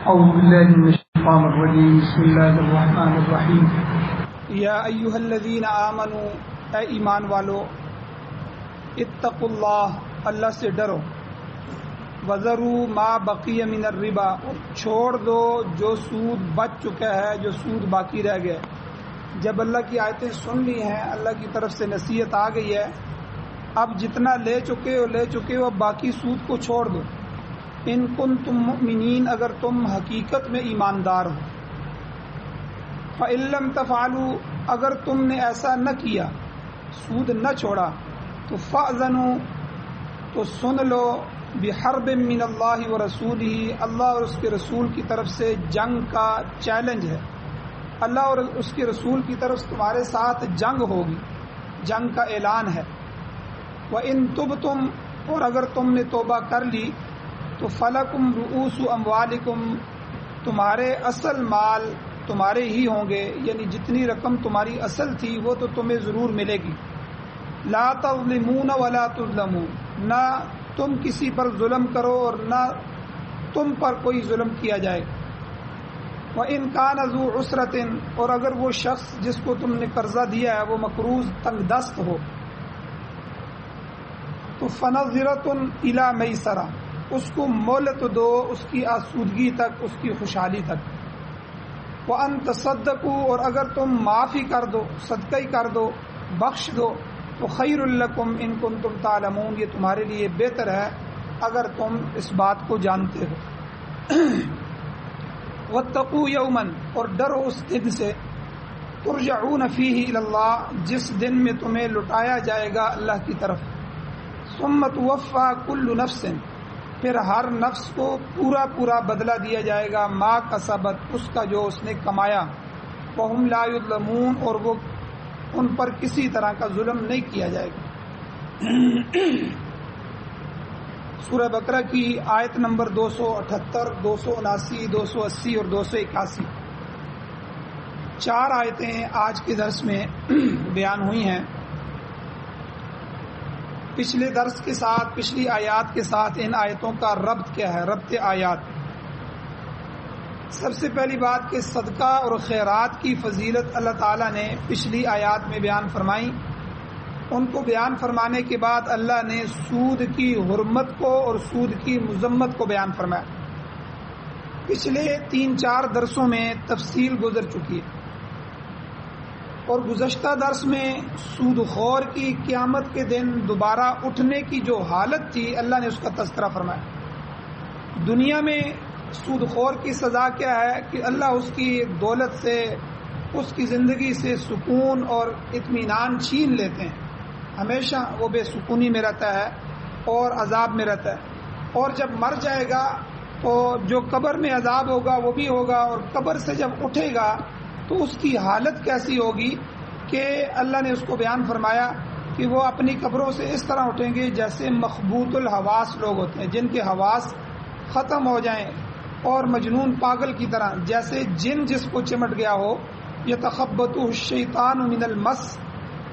أعوذ بالله من الشيطان الرجيم بسم الله الرحمن الرحیم یا ایھا الذین آمنوا، اے ایمان والو، اتقوا اللہ، اللہ سے ڈرو، وذروا ما بقی من الربا، اور چھوڑ دو جو سود بچ چکا ہے، جو سود باقی رہ گیا۔ جب اللہ کی آیتیں سن لی ہیں، اللہ کی طرف سے نصیحت آ گئی ہے، اب جتنا لے چکے ہو اب باقی سود کو چھوڑ دو۔ ان کنتم مؤمنین، اگر تم حقیقت میں ایماندار ہو۔ فإن لم تفعلوا، اگر تم نے ایسا نہ کیا، سود نہ چھوڑا، تو فأذنوا، تو سن لو، بحرب من اللہ ورسولہ، اللہ اور اس کے رسول کی طرف سے جنگ کا چیلنج ہے۔ اللہ اور اس کے رسول کی طرف سے تمہارے ساتھ جنگ ہوگی، جنگ کا اعلان ہے۔ وَإِن تُبْتُمْ، اور اگر تم نے توبہ کر لی، تو فَلَكُمْ رُؤُوسُ أَمْوَالِكُمْ، تمہارے اصل مال تمہارے ہی ہوں گے، یعنی جتنی رقم تمہاری اصل تھی وہ تو تمہیں ضرور ملے گی۔ لا تظلمون ولا تظلمون، نہ تم کسی پر ظلم کرو اور نہ تم پر کوئی ظلم کیا جائے۔ وَإِن كَانَ ذُو عُسْرَةٍ، اور اگر وہ شخص جس کو تم نے قرضہ دیا ہے وہ مقروض تنگ دست ہو، تو فَنَظِرَةٌ إِلَى مَيْسَرَةٍ، اس کو مہلت دو، اس کی آسودگی تک، اس کی خوشحالی تک۔ وَأَن تَصَدَّقُوا، اور اگر تم معافی کر دو، صدقہ کر دو، بخش دو، تو خیر لکم ان کنتم تعلمون، یہ تمہارے لیے بہتر ہے اگر تم اس بات کو جانتے ہو۔ وَاتَّقُوا يَوْمًا، اور ڈرو اس دن سے، ترجعون فیہ الی اللہ، جس دن میں تمہیں لٹایا جائے گا اللہ کی طرف۔ ثم توفی کل نفس، پھر ہر نفس کو پورا بدلہ دیا جائے گا، ما کسبت، اس کا جو اس نے کمایا، وہم لا یظلمون، اور وہ ان پر کسی طرح کا ظلم نہیں کیا جائے گا۔ سورہ بقرہ کی آیت نمبر 278، 279، 280 اور 281، 4 آیتیں آج کے درس میں بیان ہوئی ہیں۔ پچھلے درس کے ساتھ، پچھلی آیات کے ساتھ ان آیتوں کا ربط کیا ہے، ربط آیات۔ سب سے پہلی بات کہ صدقہ اور خیرات کی فضیلت اللہ تعالیٰ نے پچھلی آیات میں بیان فرمائی۔ ان کو بیان فرمانے کے بعد اللہ نے سود کی حرمت کو اور سود کی مذمت کو بیان فرمایا۔ پچھلے 3-4 درسوں میں تفصیل گزر چکی ہے، اور گزشتہ درس میں سود خور کی قیامت کے دن دوبارہ اٹھنے کی جو حالت تھی، اللہ نے اس کا تذکرہ فرمایا۔ دنیا میں سود خور کی سزا کیا ہے کہ اللہ اس کی دولت سے، اس کی زندگی سے سکون اور اطمینان چھین لیتے ہیں، ہمیشہ وہ بے سکونی میں رہتا ہے اور عذاب میں رہتا ہے، اور جب مر جائے گا تو جو قبر میں عذاب ہوگا وہ بھی ہوگا، اور قبر سے جب اٹھے گا تو اس کی حالت کیسی ہوگی کہ اللہ نے اس کو بیان فرمایا کہ وہ اپنی قبروں سے اس طرح اٹھیں گے جیسے مخبوط الحواس لوگ ہوتے ہیں، جن کے حواس ختم ہو جائیں، اور مجنون پاگل کی طرح، جیسے جن جس کو چمٹ گیا ہو، یتخبطہ الشیطان من المس،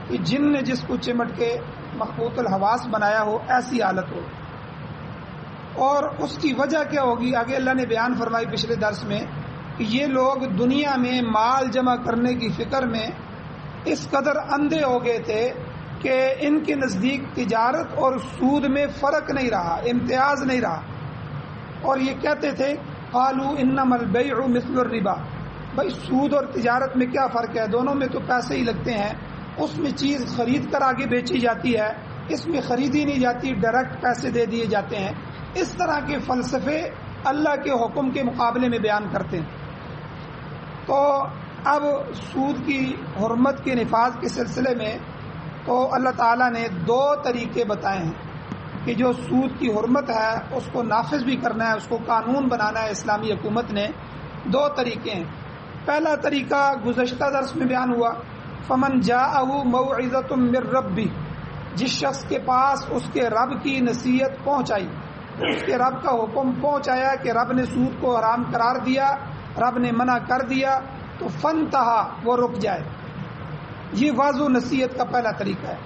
کہ جن نے جس کو چمٹ کے مخبوط الحواس بنایا ہو، ایسی حالت ہو۔ اور اس کی وجہ کیا ہوگی آگے اللہ نے بیان فرمائی پچھلے درس میں کہ یہ لوگ دنیا میں مال جمع کرنے کی فکر میں اس قدر اندھے ہو گئے تھے کہ ان کے نزدیک تجارت اور سود میں فرق نہیں رہا، امتیاز نہیں رہا، اور یہ کہتے تھے قالوا انما البیع مثل الربا، بھائی سود اور تجارت میں کیا فرق ہے، دونوں میں تو پیسے ہی لگتے ہیں، اس میں چیز خرید کر آگے بیچی جاتی ہے، اس میں خریدی نہیں جاتی، ڈائریکٹ پیسے دے دیے جاتے ہیں۔ اس طرح کے فلسفے اللہ کے حکم کے مقابلے میں بیان کرتے ہیں۔ تو اب سود کی حرمت کے نفاذ کے سلسلے میں تو اللہ تعالیٰ نے 2 طریقے بتائے ہیں کہ جو سود کی حرمت ہے اس کو نافذ بھی کرنا ہے، اس کو قانون بنانا ہے اسلامی حکومت نے۔ 2 طریقے ہیں۔ پہلا طریقہ گزشتہ درس میں بیان ہوا، فمن جاءہ موعظۃ من ربہ، جس شخص کے پاس اس کے رب کی نصیحت پہنچائی، اس کے رب کا حکم پہنچایا کہ رب نے سود کو حرام قرار دیا، رب نے منع کر دیا، تو فنتہا، وہ رک جائے۔ یہ واضح و نصیحت کا پہلا طریقہ ہے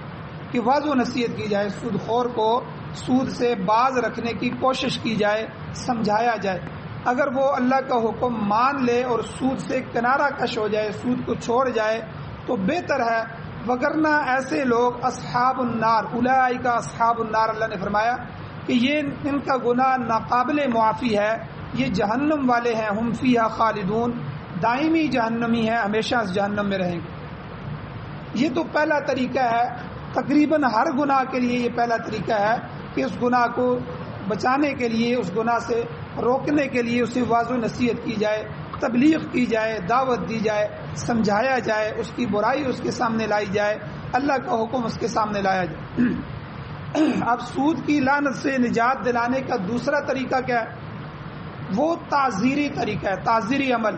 کہ واضح و نصیحت کی جائے، سود خور کو سود سے باز رکھنے کی کوشش کی جائے، سمجھایا جائے۔ اگر وہ اللہ کا حکم مان لے اور سود سے کنارہ کش ہو جائے، سود کو چھوڑ جائے تو بہتر ہے، وگرنہ ایسے لوگ اصحاب النار، اولئک اصحاب النار، اللہ نے فرمایا کہ یہ ان کا گناہ ناقابل معافی ہے، یہ جہنم والے ہیں، ہم فیہا خالدون، دائمی جہنمی ہیں، ہمیشہ اس جہنم میں رہیں گے۔ یہ تو پہلا طریقہ ہے، تقریباً ہر گناہ کے لیے یہ پہلا طریقہ ہے کہ اس گناہ کو بچانے کے لیے، اس گناہ سے روکنے کے لیے اسے واضح نصیحت کی جائے، تبلیغ کی جائے، دعوت دی جائے، سمجھایا جائے، اس کی برائی اس کے سامنے لائی جائے، اللہ کا حکم اس کے سامنے لایا جائے۔ اب سود کی لعنت سے نجات دلانے کا دوسرا طریقہ کیا ہے؟ وہ تعزیری طریقہ ہے، تعزیری عمل۔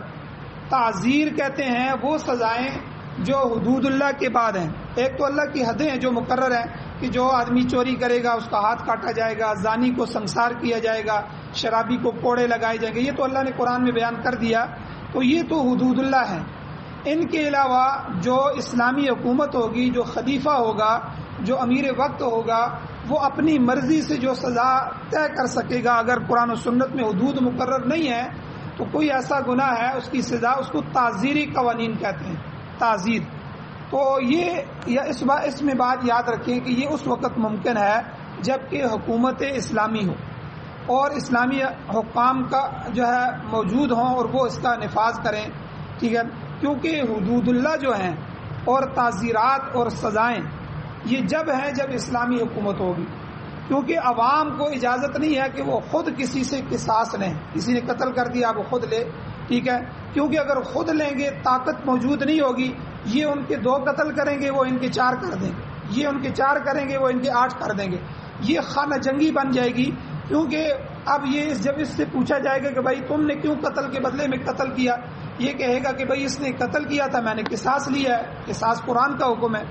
تعزیر کہتے ہیں وہ سزائیں جو حدود اللہ کے بعد ہیں۔ ایک تو اللہ کی حدیں ہیں جو مقرر ہیں کہ جو آدمی چوری کرے گا اس کا ہاتھ کاٹا جائے گا، زانی کو سنسار کیا جائے گا، شرابی کو کوڑے لگائے جائیں گے، یہ تو اللہ نے قرآن میں بیان کر دیا، تو یہ تو حدود اللہ ہیں۔ ان کے علاوہ جو اسلامی حکومت ہوگی، جو خلیفہ ہوگا، جو امیر وقت ہوگا، وہ اپنی مرضی سے جو سزا طے کر سکے گا۔ اگر قرآن و سنت میں حدود مقرر نہیں ہے تو کوئی ایسا گناہ ہے، اس کی سزا، اس کو تعزیری قوانین کہتے ہیں، تعزیر۔ تو یہ اس میں بات یاد رکھیں کہ یہ اس وقت ممکن ہے جب کہ حکومت اسلامی ہو اور اسلامی حکام کا جو ہے موجود ہوں اور وہ اس کا نفاذ کریں، ٹھیک ہے، کیونکہ حدود اللہ جو ہیں اور تعزیرات اور سزائیں یہ جب ہیں جب اسلامی حکومت ہوگی، کیونکہ عوام کو اجازت نہیں ہے کہ وہ خود کسی سے قصاص لیں، کسی نے قتل کر دیا وہ خود لے، ٹھیک ہے، کیونکہ اگر خود لیں گے طاقت موجود نہیں ہوگی، یہ ان کے 2 قتل کریں گے وہ ان کے 4 کر دیں گے، یہ ان کے 4 کریں گے وہ ان کے 8 کر دیں گے، یہ خانہ جنگی بن جائے گی۔ کیونکہ اب یہ جب اس سے پوچھا جائے گا کہ بھائی تم نے کیوں قتل کے بدلے میں قتل کیا، یہ کہے گا کہ بھائی اس نے قتل کیا تھا، میں نے قصاص لیا ہے، قصاص قرآن کا حکم ہے۔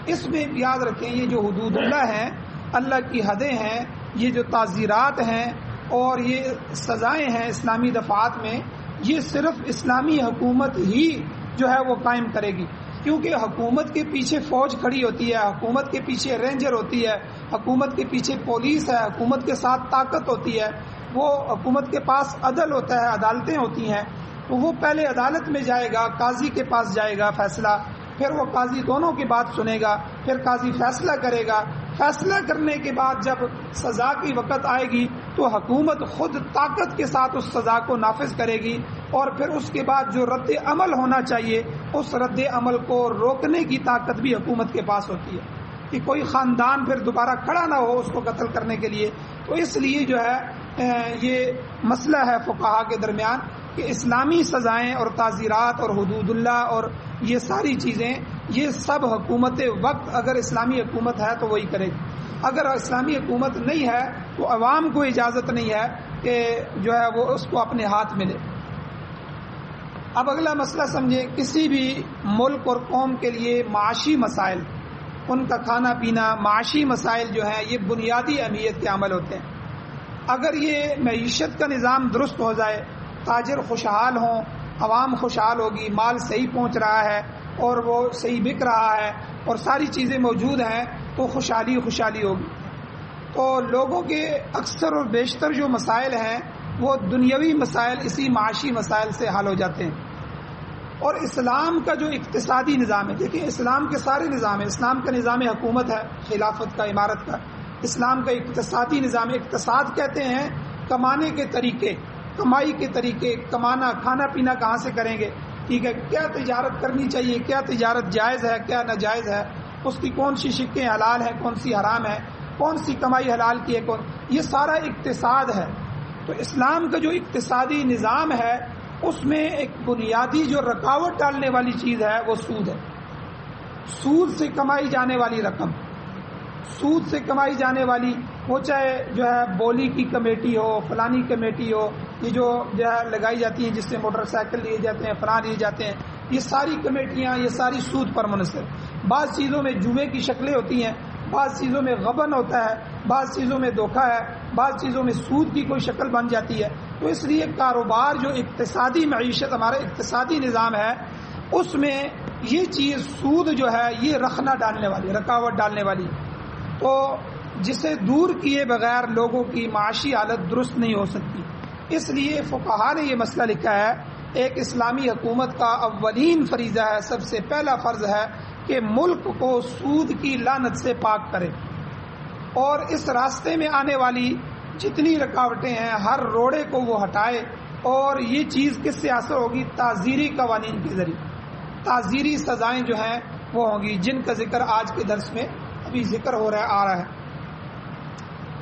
اس میں یاد رکھیں یہ جو حدود اللہ ہیں، اللہ کی حدیں ہیں، یہ جو تعزیرات ہیں اور یہ سزائیں ہیں اسلامی دفعات میں، یہ صرف اسلامی حکومت ہی جو ہے وہ قائم کرے گی، کیونکہ حکومت کے پیچھے فوج کھڑی ہوتی ہے، حکومت کے پیچھے رینجر ہوتی ہے، حکومت کے پیچھے پولیس ہے، حکومت کے ساتھ طاقت ہوتی ہے، وہ حکومت کے پاس عدل ہوتا ہے، عدالتیں ہوتی ہیں، تو وہ پہلے عدالت میں جائے گا، قاضی کے پاس جائے گا فیصلہ، پھر وہ قاضی دونوں کی بات سنے گا، پھر قاضی فیصلہ کرے گا، فیصلہ کرنے کے بعد جب سزا کی وقت آئے گی تو حکومت خود طاقت کے ساتھ اس سزا کو نافذ کرے گی، اور پھر اس کے بعد جو رد عمل ہونا چاہیے اس رد عمل کو روکنے کی طاقت بھی حکومت کے پاس ہوتی ہے کہ کوئی خاندان پھر دوبارہ کھڑا نہ ہو اس کو قتل کرنے کے لیے۔ تو اس لیے جو ہے یہ مسئلہ ہے فقہا کے درمیان کہ اسلامی سزائیں اور تعزیرات اور حدود اللہ اور یہ ساری چیزیں یہ سب حکومت وقت اگر اسلامی حکومت ہے تو وہی کرے گی، اگر اسلامی حکومت نہیں ہے تو عوام کو اجازت نہیں ہے کہ جو ہے وہ اس کو اپنے ہاتھ میں لے۔ اب اگلا مسئلہ سمجھیں، کسی بھی ملک اور قوم کے لیے معاشی مسائل، ان کا کھانا پینا، معاشی مسائل جو ہیں یہ بنیادی اہمیت کے عمل ہوتے ہیں۔ اگر یہ معیشت کا نظام درست ہو جائے، تاجر خوشحال ہوں، عوام خوشحال ہوگی، مال صحیح پہنچ رہا ہے اور وہ صحیح بک رہا ہے اور ساری چیزیں موجود ہیں تو خوشحالی ہوگی۔ تو لوگوں کے اکثر اور بیشتر جو مسائل ہیں وہ دنیاوی مسائل اسی معاشی مسائل سے حل ہو جاتے ہیں۔ اور اسلام کا جو اقتصادی نظام ہے، دیکھیں اسلام کے سارے نظام ہیں، اسلام کا نظام حکومت ہے، خلافت کا، امارت کا، اسلام کا اقتصادی نظام، اقتصاد کہتے ہیں کمانے کے طریقے، کمائی کے طریقے، کمانا، کھانا پینا کہاں سے کریں گے، ٹھیک ہے، کیا تجارت کرنی چاہیے، کیا تجارت جائز ہے، کیا ناجائز ہے، اس کی کون سی شقیں حلال ہیں، کون سی حرام ہے، کون سی کمائی حلال کی ہے، یہ سارا اقتصاد ہے۔ تو اسلام کا جو اقتصادی نظام ہے اس میں ایک بنیادی جو رکاوٹ ڈالنے والی چیز ہے وہ سود ہے، سود سے کمائی جانے والی رقم، سود سے کمائی جانے والی، وہ چاہے جو ہے بولی کی کمیٹی ہو، فلانی کمیٹی ہو، یہ جو ہے لگائی جاتی ہیں جس سے موٹر سائیکل لیے جاتے ہیں، فلاں لیے جاتے ہیں، یہ ساری کمیٹیاں یہ ساری سود پر منحصر۔ بعض چیزوں میں جوئے کی شکلیں ہوتی ہیں، بعض چیزوں میں غبن ہوتا ہے، بعض چیزوں میں دھوکہ ہے، بعض چیزوں میں سود کی کوئی شکل بن جاتی ہے۔ تو اس لیے کاروبار جو اقتصادی معیشت ہمارا اقتصادی نظام ہے اس میں یہ چیز سود جو ہے یہ رخنہ ڈالنے والی، رکاوٹ ڈالنے والی، تو جسے دور کیے بغیر لوگوں کی معاشی حالت درست نہیں ہو سکتی۔ اس لیے فقہا نے یہ مسئلہ لکھا ہے، ایک اسلامی حکومت کا اولین فریضہ ہے، سب سے پہلا فرض ہے کہ ملک کو سود کی لعنت سے پاک کرے، اور اس راستے میں آنے والی جتنی رکاوٹیں ہیں ہر روڑے کو وہ ہٹائے۔ اور یہ چیز کس سے حاصل ہوگی؟ تعزیری قوانین کے ذریعے، تعزیری سزائیں جو ہیں وہ ہوں گی، جن کا ذکر آج کے درس میں ابھی ذکر آ رہا ہے۔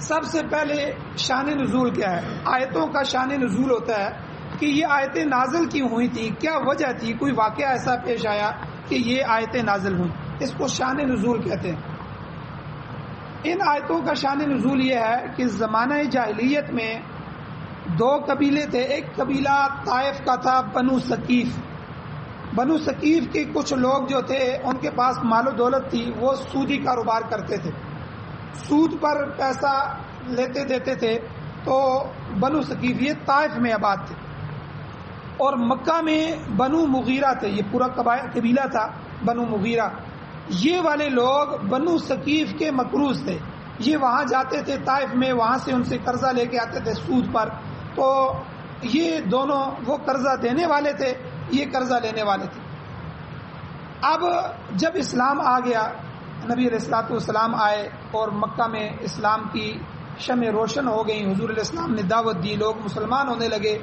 سب سے پہلے شان نزول کیا ہے؟ آیتوں کا شان نزول ہوتا ہے کہ یہ آیتیں نازل کیوں ہوئی تھی، کیا وجہ تھی، کوئی واقعہ ایسا پیش آیا کہ یہ آیتیں نازل ہوئیں، اس کو شان نزول کہتے ہیں۔ ان آیتوں کا شان نزول یہ ہے کہ زمانہ جاہلیت میں دو قبیلے تھے، ایک قبیلہ طائف کا تھا، بنو ثقیف۔ بنو ثقیف کے کچھ لوگ جو تھے ان کے پاس مال و دولت تھی، وہ سودی کاروبار کرتے تھے، سود پر پیسہ لیتے دیتے تھے۔ تو بنو ثقیف یہ طائف میں آباد تھے، اور مکہ میں بنو مغیرہ تھے، یہ پورا قبیلہ تھا بنو مغیرہ۔ یہ والے لوگ بنو ثقیف کے مقروض تھے، یہ وہاں جاتے تھے طائف میں، وہاں سے ان سے قرضہ لے کے آتے تھے سود پر۔ تو یہ دونوں، وہ قرضہ دینے والے تھے، یہ قرضہ لینے والے تھے۔ اب جب اسلام آ گیا، نبی علیہ الصلوۃ والسلام آئے اور مکہ میں اسلام کی شمع روشن ہو گئی، حضور علیہ السلام نے دعوت دی، لوگ مسلمان ہونے لگے،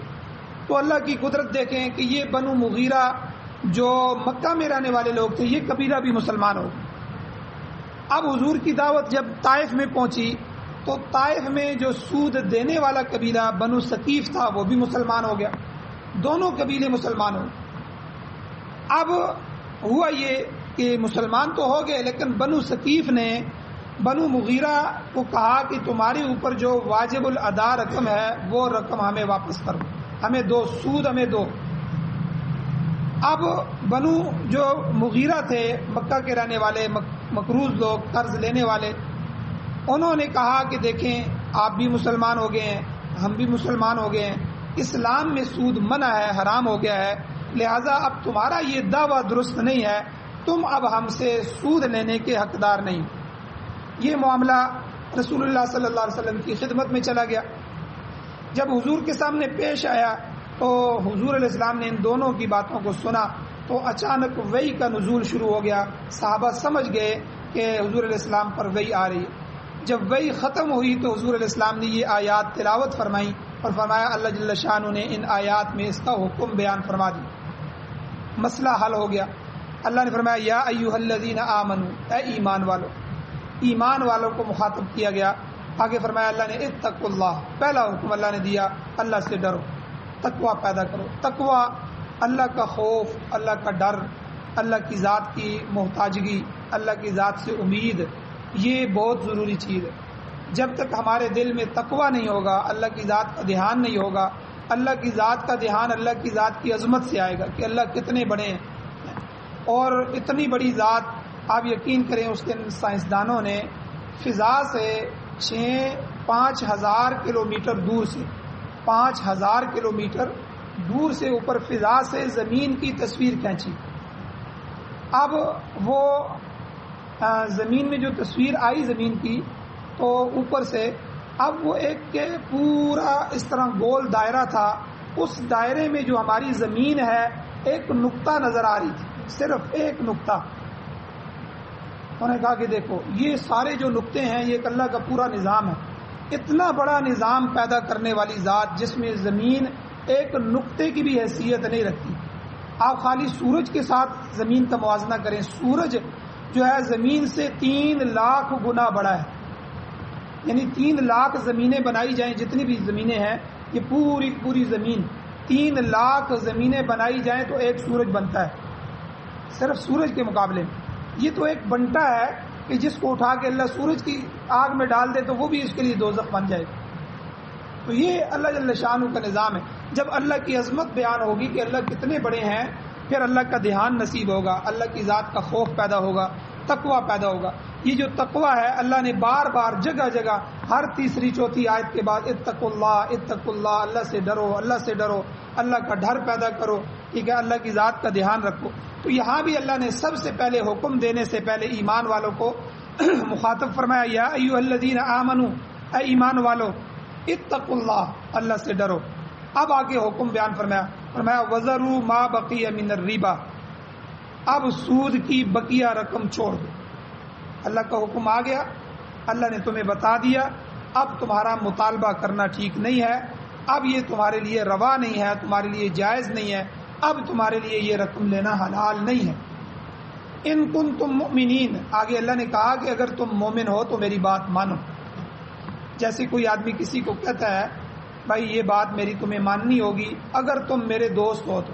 تو اللہ کی قدرت دیکھیں کہ یہ بنو مغیرہ جو مکہ میں رہنے والے لوگ تھے، یہ قبیلہ بھی مسلمان ہو گئے۔ اب حضور کی دعوت جب طائف میں پہنچی تو طائف میں جو سود دینے والا قبیلہ بنو ثقیف تھا وہ بھی مسلمان ہو گیا، دونوں قبیلے مسلمان ہو گئے۔ اب ہوا یہ کہ مسلمان تو ہو گئے، لیکن بنو ثقیف نے بنو مغیرہ کو کہا کہ تمہارے اوپر جو واجب الادا رقم ہے وہ رقم ہمیں واپس کرو، ہمیں دو، سود ہمیں دو۔ اب بنو جو مغیرہ تھے، مکہ کے رہنے والے مقروض لوگ، قرض لینے والے، انہوں نے کہا کہ دیکھیں آپ بھی مسلمان ہو گئے ہیں، ہم بھی مسلمان ہو گئے ہیں، اسلام میں سود منع ہے، حرام ہو گیا ہے، لہذا اب تمہارا یہ دعویٰ درست نہیں ہے، تم اب ہم سے سود لینے کے حقدار نہیں۔ یہ معاملہ رسول اللہ صلی اللہ علیہ وسلم کی خدمت میں چلا گیا۔ جب حضور کے سامنے پیش آیا تو حضور علیہ السلام نے ان دونوں کی باتوں کو سنا، تو اچانک وحی کا نزول شروع ہو گیا۔ صحابہ سمجھ گئے کہ حضور علیہ السلام پر وحی آ رہی ہے۔ جب وحی ختم ہوئی تو حضور علیہ السلام نے یہ آیات تلاوت فرمائی اور فرمایا اللہ جل شانہ نے ان آیات میں اس کا حکم بیان فرما دی، مسئلہ حل ہو گیا۔ اللہ نے فرمایا یا ایھا الذین آمنوا، اے ایمان والو، ایمان والوں کو مخاطب کیا گیا۔ آگے فرمایا اللہ نے اتقوا اللہ، پہلا حکم اللہ نے دیا اللہ سے ڈرو، تقوی پیدا کرو۔ تقوی اللہ کا خوف، اللہ کا ڈر، اللہ کی ذات کی محتاجگی، اللہ کی ذات سے امید، یہ بہت ضروری چیز ہے۔ جب تک ہمارے دل میں تقوی نہیں ہوگا، اللہ کی ذات کا دھیان نہیں ہوگا، اللہ کی ذات کا دھیان اللہ کی ذات کی عظمت سے آئے گا کہ اللہ کتنے بڑے ہیں، اور اتنی بڑی ذات آپ یقین کریں اس دن سائنسدانوں نے فضا سے 5,000 کلومیٹر دور سے 5,000 کلومیٹر دور سے اوپر فضا سے زمین کی تصویر کھینچی۔ اب وہ زمین میں جو تصویر آئی زمین کی تو اوپر سے، اب وہ ایک کے پورا اس طرح گول دائرہ تھا، اس دائرے میں جو ہماری زمین ہے ایک نقطہ نظر آ رہی تھی، صرف ایک نقطہ۔ انہوں نے کہا کہ دیکھو یہ سارے جو نقطے ہیں یہ ایک اللہ کا پورا نظام ہے، اتنا بڑا نظام پیدا کرنے والی ذات جس میں زمین ایک نقطے کی بھی حیثیت نہیں رکھتی۔ آپ خالی سورج کے ساتھ زمین کا موازنہ کریں، سورج جو ہے زمین سے 3 لاکھ گنا بڑا ہے، یعنی 3 لاکھ زمینیں بنائی جائیں، جتنی بھی زمینیں ہیں یہ پوری زمین 3 لاکھ زمینیں بنائی جائیں تو ایک سورج بنتا ہے، صرف سورج کے مقابلے میں۔ یہ تو ایک بنٹا ہے کہ جس کو اٹھا کے اللہ سورج کی آگ میں ڈال دے تو وہ بھی اس کے لیے دوزخ بن جائے گا۔ تو یہ اللہ جل شانہ کا نظام ہے۔ جب اللہ کی عظمت بیان ہوگی کہ اللہ کتنے بڑے ہیں، پھر اللہ کا دھیان نصیب ہوگا، اللہ کی ذات کا خوف پیدا ہوگا، تقوی پیدا ہوگا۔ یہ جو تقوی ہے اللہ نے بار بار جگہ جگہ ہر تیسری چوتھی آیت کے بعد اتقوا اللہ، اتقوا اللہ، اللہ سے ڈرو، اللہ سے ڈرو، اللہ کا ڈر پیدا کرو، ٹھیک ہے، اللہ کی ذات کا دھیان رکھو۔ تو یہاں بھی اللہ نے سب سے پہلے حکم دینے سے پہلے ایمان والوں کو مخاطب فرمایا یا ایھا الذین آمنوا، اے ایمان والو، اتقوا اللہ، اللہ سے ڈرو۔ اب آگے حکم بیان فرمایا وَذَرُوا مَا بَقِيَ مِنَ الرِّبَا، اب سود کی بقیہ رقم چھوڑ دو۔ اللہ کا حکم آ گیا، اللہ نے تمہیں بتا دیا، اب تمہارا مطالبہ کرنا ٹھیک نہیں ہے، اب یہ تمہارے لیے روا نہیں ہے، تمہارے لیے جائز نہیں ہے، اب تمہارے لیے یہ رقم لینا حلال نہیں ہے۔ ان کنتم مؤمنین، آگے اللہ نے کہا کہ اگر تم مومن ہو تو میری بات مانو۔ جیسے کوئی آدمی کسی کو کہتا ہے بھائی یہ بات میری تمہیں ماننی ہوگی اگر تم میرے دوست ہو، تو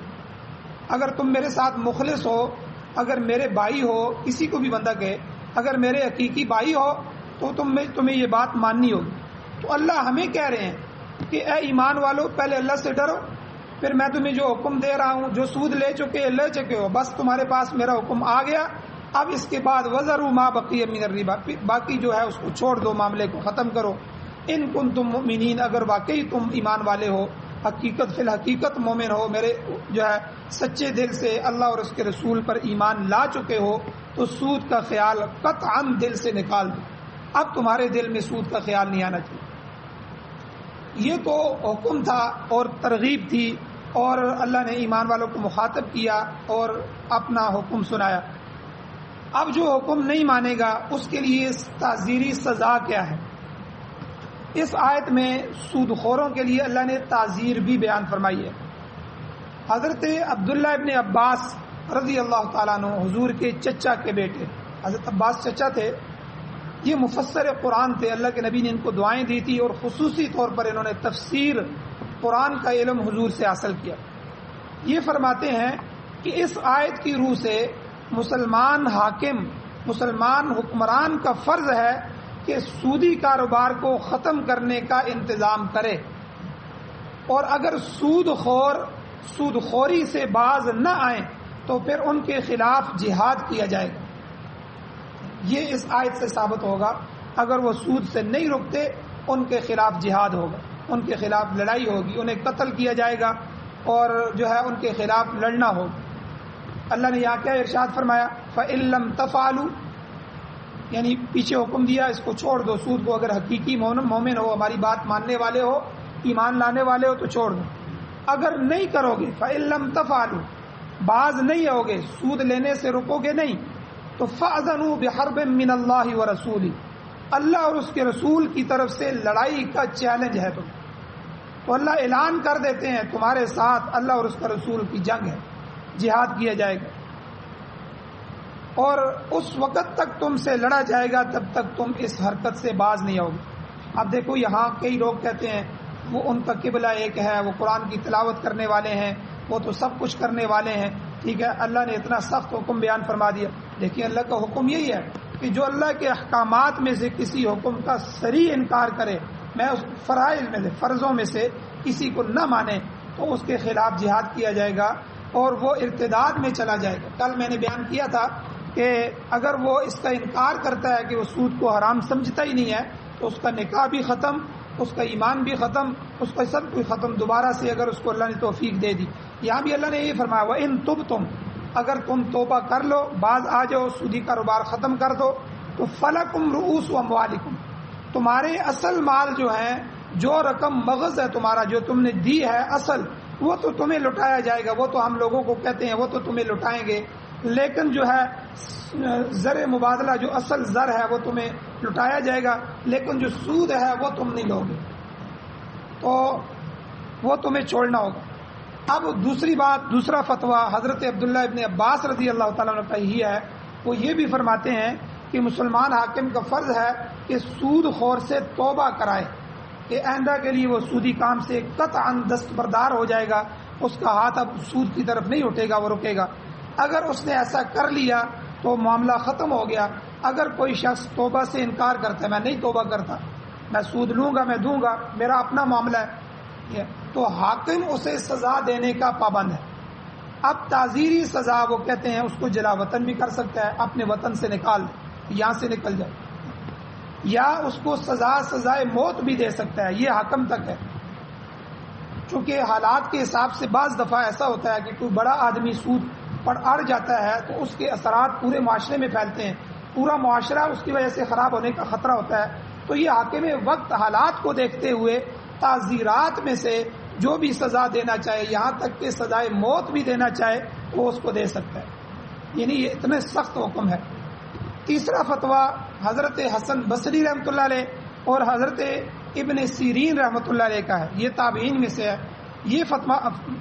اگر تم میرے ساتھ مخلص ہو، اگر میرے بھائی ہو، کسی کو بھی بندہ کہے اگر میرے حقیقی بھائی ہو تو تمہیں یہ بات ماننی ہوگی۔ تو اللہ ہمیں کہہ رہے ہیں کہ اے ایمان والو، پہلے اللہ سے ڈرو، پھر میں تمہیں جو حکم دے رہا ہوں، جو سود لے چکے ہو، بس تمہارے پاس میرا حکم آ گیا، اب اس کے بعد وَذَرُوا مَا بَقِيَ مِنَ الرِّبَا، باقی جو ہے اس کو چھوڑ دو، معاملے کو ختم کرو۔ ان کنتم مؤمنین، اگر واقعی تم ایمان والے ہو، حقیقت فی الحقیقت مومن ہو، میرے جو ہے سچے دل سے اللہ اور اس کے رسول پر ایمان لا چکے ہو، تو سود کا خیال قطعاً دل سے نکال دو، اب تمہارے دل میں سود کا خیال نہیں آنا چاہیے۔ یہ تو حکم تھا اور ترغیب تھی، اور اللہ نے ایمان والوں کو مخاطب کیا اور اپنا حکم سنایا۔ اب جو حکم نہیں مانے گا اس کے لیے تعزیری سزا کیا ہے؟ اس آیت میں سود خوروں کے لیے اللہ نے تعزیر بھی بیان فرمائی ہے۔ حضرت عبداللہ ابن عباس رضی اللہ تعالیٰ عنہ، حضور کے چچا کے بیٹے، حضرت عباس چچا تھے، یہ مفسر قرآن تھے، اللہ کے نبی نے ان کو دعائیں دی تھی اور خصوصی طور پر انہوں نے تفسیر قرآن کا علم حضور سے حاصل کیا۔ یہ فرماتے ہیں کہ اس آیت کی روح سے مسلمان حاکم، مسلمان حکمران کا فرض ہے کہ سودی کاروبار کو ختم کرنے کا انتظام کرے، اور اگر سود خوری سے باز نہ آئیں تو پھر ان کے خلاف جہاد کیا جائے گا۔ یہ اس آیت سے ثابت ہوگا، اگر وہ سود سے نہیں رکتے ان کے خلاف جہاد ہوگا، ان کے خلاف لڑائی ہوگی، انہیں قتل کیا جائے گا اور جو ہے ان کے خلاف لڑنا ہوگا۔ اللہ نے یہاں کیا ارشاد فرمایا؟ فَإِن لَّمْ تَفْعَلُوا، یعنی پیچھے حکم دیا اس کو چھوڑ دو، سود کو اگر حقیقی مومن ہو، ہماری بات ماننے والے ہو، ایمان لانے والے ہو تو چھوڑ دو۔ اگر نہیں کرو گے، فَإِن لَّمْ تَفْعَلُوا، باز نہیں ہوگے، سود لینے سے رکو گے نہیں، تو فَأْذَنُوا بِحَرْبٍ مِّنَ اللَّهِ وَرَسُولِهِ، اللہ اور اس کے رسول کی طرف سے لڑائی کا چیلنج ہے تم، تو اللہ اعلان کر دیتے ہیں تمہارے ساتھ اللہ اور اس کا رسول کی جنگ ہے، جہاد کیا جائے گا، اور اس وقت تک تم سے لڑا جائے گا تب تک تم اس حرکت سے باز نہیں ہوگے۔ اب دیکھو یہاں کئی لوگ کہتے ہیں وہ ان کا قبلہ ایک ہے، وہ قرآن کی تلاوت کرنے والے ہیں، وہ تو سب کچھ کرنے والے ہیں، ٹھیک ہے، اللہ نے اتنا سخت حکم بیان فرما دیا، لیکن اللہ کا حکم یہی ہے کہ جو اللہ کے احکامات میں سے کسی حکم کا صریح انکار کرے، میں اس فرائض میں سے، فرضوں میں سے کسی کو نہ مانے، تو اس کے خلاف جہاد کیا جائے گا اور وہ ارتداد میں چلا جائے گا۔ کل میں نے بیان کیا تھا کہ اگر وہ اس کا انکار کرتا ہے کہ وہ سود کو حرام سمجھتا ہی نہیں ہے، تو اس کا نکاح بھی ختم، اس کا ایمان بھی ختم، اس کا سب کچھ ختم، دوبارہ سے اگر اس کو اللہ نے توفیق دے دی۔ یہاں بھی اللہ نے یہ فرمایا وَإِن تُبْتُمْ، اگر تم توبہ کر لو، باز آ جاؤ، سودی کاروبار ختم کر دو، تو فَلَكُمْ رُؤُوسُ أَمْوَالِكُمْ، تمہارے اصل مال جو ہیں، جو رقم مغز ہے تمہارا، جو تم نے دی ہے اصل، وہ تو تمہیں لٹایا جائے گا، وہ تو ہم لوگوں کو کہتے ہیں وہ تو تمہیں لٹائیں گے، لیکن جو ہے زر مبادلہ، جو اصل زر ہے وہ تمہیں لٹایا جائے گا، لیکن جو سود ہے وہ تم نہیں لوگے، تو وہ تمہیں چھوڑنا ہوگا۔ اب دوسری بات، دوسرا فتویٰ حضرت عبداللہ ابن عباس رضی اللہ تعالیٰ عنہ کا ہی ہے، وہ یہ بھی فرماتے ہیں کہ مسلمان حاکم کا فرض ہے کہ سود خور سے توبہ کرائے، کہ آئندہ کے لیے وہ سودی کام سے قطعاً دستبردار ہو جائے گا، اس کا ہاتھ اب سود کی طرف نہیں اٹھے گا، وہ رکے گا۔ اگر اس نے ایسا کر لیا تو معاملہ ختم ہو گیا۔ اگر کوئی شخص توبہ سے انکار کرتا ہے، میں نہیں توبہ کرتا، میں سود لوں گا، میں دوں گا، میرا اپنا معاملہ ہے، تو حاکم اسے سزا دینے کا پابند ہے۔ اب تعزیری سزا وہ کہتے ہیں اس کو جلا وطن بھی کر سکتا ہے، اپنے وطن سے نکال دے، یہاں سے نکل جائے، یا اس کو سزائے موت بھی دے سکتا ہے، یہ حاکم تک ہے۔ چونکہ حالات کے حساب سے بعض دفعہ ایسا ہوتا ہے کہ کوئی بڑا آدمی سود پر اڑ جاتا ہے تو اس کے اثرات پورے معاشرے میں پھیلتے ہیں، پورا معاشرہ اس کی وجہ سے خراب ہونے کا خطرہ ہوتا ہے، تو یہ حاکم وقت حالات کو دیکھتے ہوئے تعزیرات میں سے جو بھی سزا دینا چاہے، یہاں تک کہ سزائے موت بھی دینا چاہے وہ اس کو دے سکتا ہے، یعنی یہ اتنے سخت حکم ہے۔ تیسرا فتویٰ حضرت حسن بصری رحمۃ اللہ علیہ اور حضرت ابن سیرین رحمۃ اللہ علیہ کا ہے، یہ تابعین میں سے ہے۔ یہ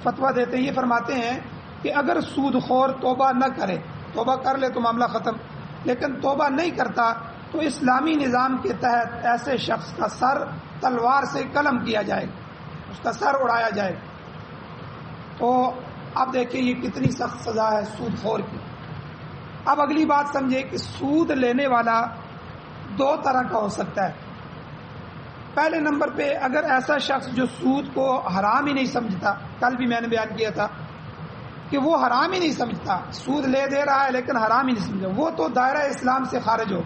فتویٰ دیتے ہیں، یہ فرماتے ہیں کہ اگر سود خور توبہ نہ کرے، توبہ کر لے تو معاملہ ختم، لیکن توبہ نہیں کرتا تو اسلامی نظام کے تحت ایسے شخص کا سر تلوار سے قلم کیا جائے گا، اس کا سر اڑایا جائے گا۔ تو اب دیکھیں یہ کتنی سخت سزا ہے سود خور کی۔ اب اگلی بات سمجھے کہ سود لینے والا دو طرح کا ہو سکتا ہے۔ پہلے نمبر پہ اگر ایسا شخص جو سود کو حرام ہی نہیں سمجھتا، کل بھی میں نے بیان کیا تھا کہ وہ حرام ہی نہیں سمجھتا، سود لے دے رہا ہے لیکن حرام ہی نہیں سمجھتا، وہ تو دائرہ اسلام سے خارج ہو،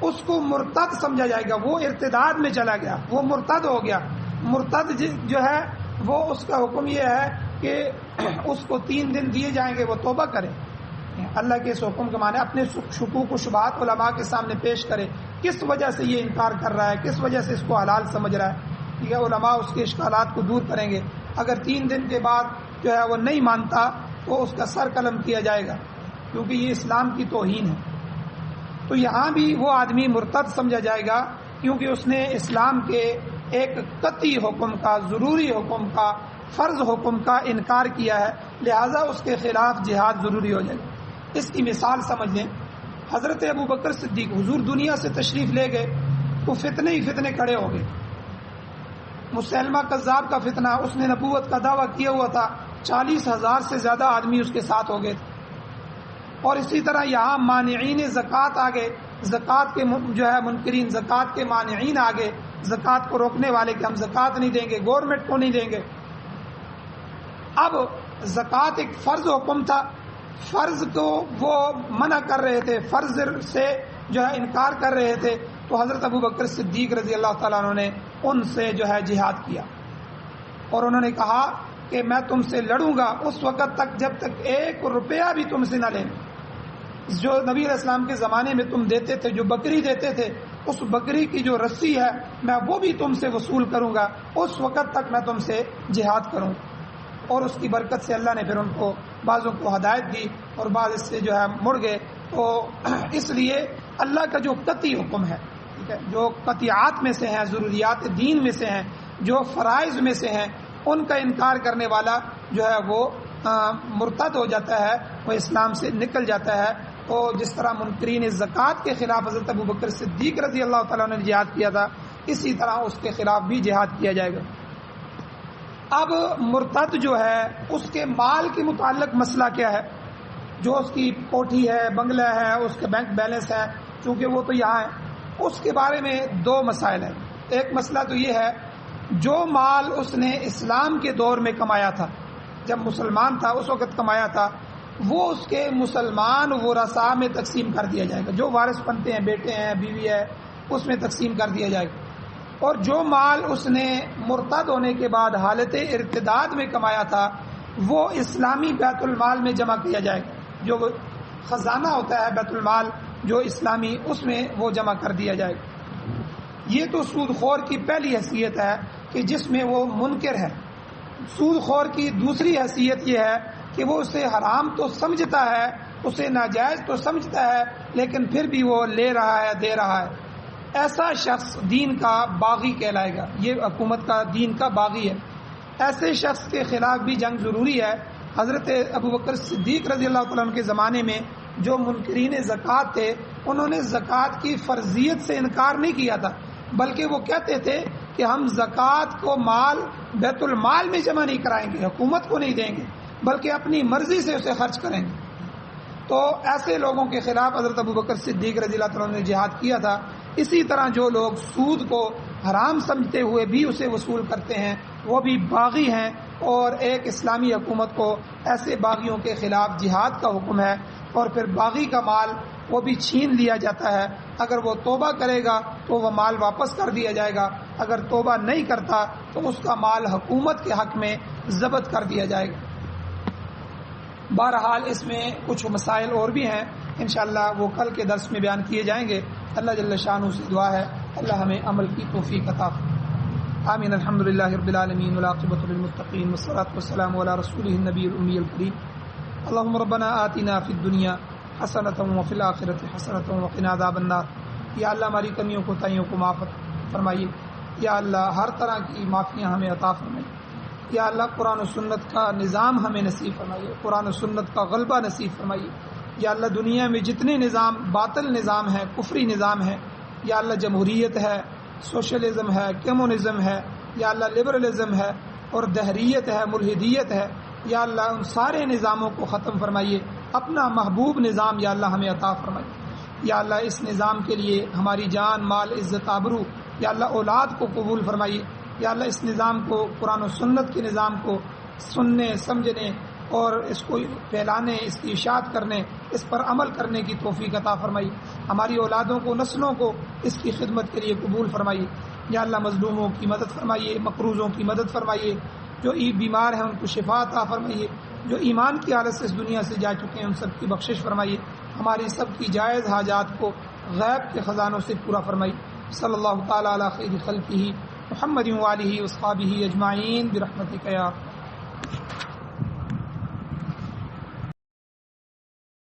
اس کو مرتد سمجھا جائے گا، وہ ارتداد میں چلا گیا، وہ مرتد ہو گیا۔ مرتد جو ہے وہ اس کا حکم یہ ہے کہ اس کو 3 دن دیے جائیں گے، وہ توبہ کرے، اللہ کے اس حکم کے معنی اپنے شکوک و شبہات علماء کے سامنے پیش کرے، کس وجہ سے یہ انکار کر رہا ہے، کس وجہ سے اس کو حلال سمجھ رہا ہے، ٹھیک ہے، علماء اس کے اشکالات کو دور کریں گے۔ اگر 3 دن کے بعد جو ہے وہ نہیں مانتا تو اس کا سر قلم کیا جائے گا، کیونکہ یہ اسلام کی توہین ہے۔ تو یہاں بھی وہ آدمی مرتد سمجھا جائے گا، کیونکہ اس نے اسلام کے ایک قطعی حکم کا، ضروری حکم کا، فرض حکم کا انکار کیا ہے، لہذا اس کے خلاف جہاد ضروری ہو جائے گا۔ اس کی مثال سمجھ لیں، حضرت ابو بکر صدیق حضور دنیا سے تشریف لے گئے تو فتنے ہی فتنے کھڑے ہو گئے۔ مسلمہ کذاب کا فتنہ، اس نے نبوت کا دعویٰ کیا ہوا تھا، 40,000 سے زیادہ آدمی اس کے ساتھ ہو گئے تھے۔ اور اسی طرح یہاں مانعین زکوٰۃ آ گئے، زکوٰۃ کے جو ہے منکرین، زکوٰۃ کے مانعین آ گئے، زکوٰۃ کو روکنے والے کہ ہم زکوٰۃ نہیں دیں گے، گورنمنٹ کو نہیں دیں گے۔ اب زکوٰۃ ایک فرض حکم تھا، فرض کو وہ منع کر رہے تھے، فرض سے جو ہے انکار کر رہے تھے، تو حضرت ابو بکر صدیق رضی اللہ تعالیٰ عنہ نے ان سے جو ہے جہاد کیا، اور انہوں نے کہا کہ میں تم سے لڑوں گا اس وقت تک جب تک 1 روپیہ بھی تم سے نہ لیں۔ جو نبی علیہ السلام کے زمانے میں تم دیتے تھے، جو بکری دیتے تھے، اس بکری کی جو رسی ہے میں وہ بھی تم سے وصول کروں گا، اس وقت تک میں تم سے جہاد کروں۔ اور اس کی برکت سے اللہ نے پھر ان کو بعضوں کو ہدایت دی اور بعض اس سے جو ہے مڑ گئے۔ تو اس لیے اللہ کا جو قطعی حکم ہے، ٹھیک ہے، جو قطعات میں سے ہیں، ضروریات دین میں سے ہیں، جو فرائض میں سے ہیں، ان کا انکار کرنے والا جو ہے وہ مرتد ہو جاتا ہے، وہ اسلام سے نکل جاتا ہے۔ تو جس طرح منکرین زکوٰۃ کے خلاف حضرت ابو بکر صدیق رضی اللہ تعالیٰ نے جہاد کیا تھا، اسی طرح اس کے خلاف بھی جہاد کیا جائے گا۔ اب مرتد جو ہے اس کے مال کے متعلق مسئلہ کیا ہے؟ جو اس کی کوٹھی ہے، بنگلہ ہے، اس کے بینک بیلنس ہے، چونکہ وہ تو یہاں ہے، اس کے بارے میں 2 مسائل ہیں۔ ایک مسئلہ تو یہ ہے جو مال اس نے اسلام کے دور میں کمایا تھا، جب مسلمان تھا اس وقت کمایا تھا، وہ اس کے مسلمان ورثاء میں تقسیم کر دیا جائے گا، جو وارث بنتے ہیں، بیٹے ہیں، بیوی ہے، اس میں تقسیم کر دیا جائے گا۔ اور جو مال اس نے مرتد ہونے کے بعد حالت ارتداد میں کمایا تھا وہ اسلامی بیت المال میں جمع کیا جائے گا، جو خزانہ ہوتا ہے بیت المال جو اسلامی، اس میں وہ جمع کر دیا جائے گا۔ یہ تو سود خور کی پہلی حیثیت ہے کہ جس میں وہ منکر ہے۔ سود خور کی دوسری حیثیت یہ ہے کہ وہ اسے حرام تو سمجھتا ہے، اسے ناجائز تو سمجھتا ہے، لیکن پھر بھی وہ لے رہا ہے، دے رہا ہے۔ ایسا شخص دین کا باغی کہلائے گا، یہ حکومت کا دین کا باغی ہے۔ ایسے شخص کے خلاف بھی جنگ ضروری ہے۔ حضرت ابو بکر صدیق رضی اللہ تعالیٰ عنہ کے زمانے میں جو منکرین زکوٰۃ تھے، انہوں نے زکوٰۃ کی فرضیت سے انکار نہیں کیا تھا، بلکہ وہ کہتے تھے کہ ہم زکوٰۃ کو مال بیت المال میں جمع نہیں کرائیں گے، حکومت کو نہیں دیں گے، بلکہ اپنی مرضی سے اسے خرچ کریں گے۔ تو ایسے لوگوں کے خلاف حضرت ابو بکر صدیق رضی اللہ تعالیٰ عنہ نے جہاد کیا تھا۔ اسی طرح جو لوگ سود کو حرام سمجھتے ہوئے بھی اسے وصول کرتے ہیں وہ بھی باغی ہیں، اور ایک اسلامی حکومت کو ایسے باغیوں کے خلاف جہاد کا حکم ہے۔ اور پھر باغی کا مال وہ بھی چھین لیا جاتا ہے، اگر وہ توبہ کرے گا تو وہ مال واپس کر دیا جائے گا، اگر توبہ نہیں کرتا تو اس کا مال حکومت کے حق میں ضبط کر دیا جائے گا۔ بہرحال اس میں کچھ مسائل اور بھی ہیں، انشاءاللہ وہ کل کے درس میں بیان کیے جائیں گے۔ اللہ جل شانہ سے دعا ہے اللہ ہمیں عمل کی توفیق عطا فرمائے۔ آمین. الحمد للہ رب العالمین والعاقبۃ للمتقین والصلاۃ والسلام علی رسولہ النبی الامی الکریم. اللهم ربنا آتنا فی الدنیا حسنۃ وفی الآخرۃ حسنۃ وقنا عذاب النار. یا اللہ ہماری کمیوں کوتاہیوں کو معاف فرمائیے. یا اللہ ہر طرح کی معافیاں ہمیں عطا فرمائیے. یا اللہ قرآن و سنت کا نظام ہمیں نصیب فرمائیے, قرآن و سنت کا غلبہ نصیب فرمائیے. یا اللہ دنیا میں جتنے نظام باطل نظام ہے, کفری نظام ہے, یا اللہ جمہوریت ہے, سوشلزم ہے, کمیونزم ہے, یا اللہ لبرلزم ہے اور دہریت ہے, ملحدیت ہے, یا اللہ ان سارے نظاموں کو ختم فرمائیے. اپنا محبوب نظام یا اللہ ہمیں عطا فرمائیے. یا اللہ اس نظام کے لیے ہماری جان, مال, عزت, آبرو, یا اللہ اولاد کو قبول فرمائیے. یا اللہ اس نظام کو, قرآن و سنت کے نظام کو سننے, سمجھنے اور اس کو پھیلانے, اس کی اشاعت کرنے, اس پر عمل کرنے کی توفیق عطا فرمائیے. ہماری اولادوں کو, نسلوں کو اس کی خدمت کے لیے قبول فرمائیے. یا اللہ مظلوموں کی مدد فرمائیے, مقروضوں کی مدد فرمائیے, جو بیمار ہیں ان کو شفا عطا فرمائیے, جو ایمان کی حالت سے اس دنیا سے جا چکے ہیں ان سب کی بخشش فرمائیے. ہماری سب کی جائز حاجات کو غیب کے خزانوں سے پورا فرمائیے. صلی اللہ تعالی علی خیر خلقہ محمد و آلہ و اصحابہ اجمعین برحمتک یا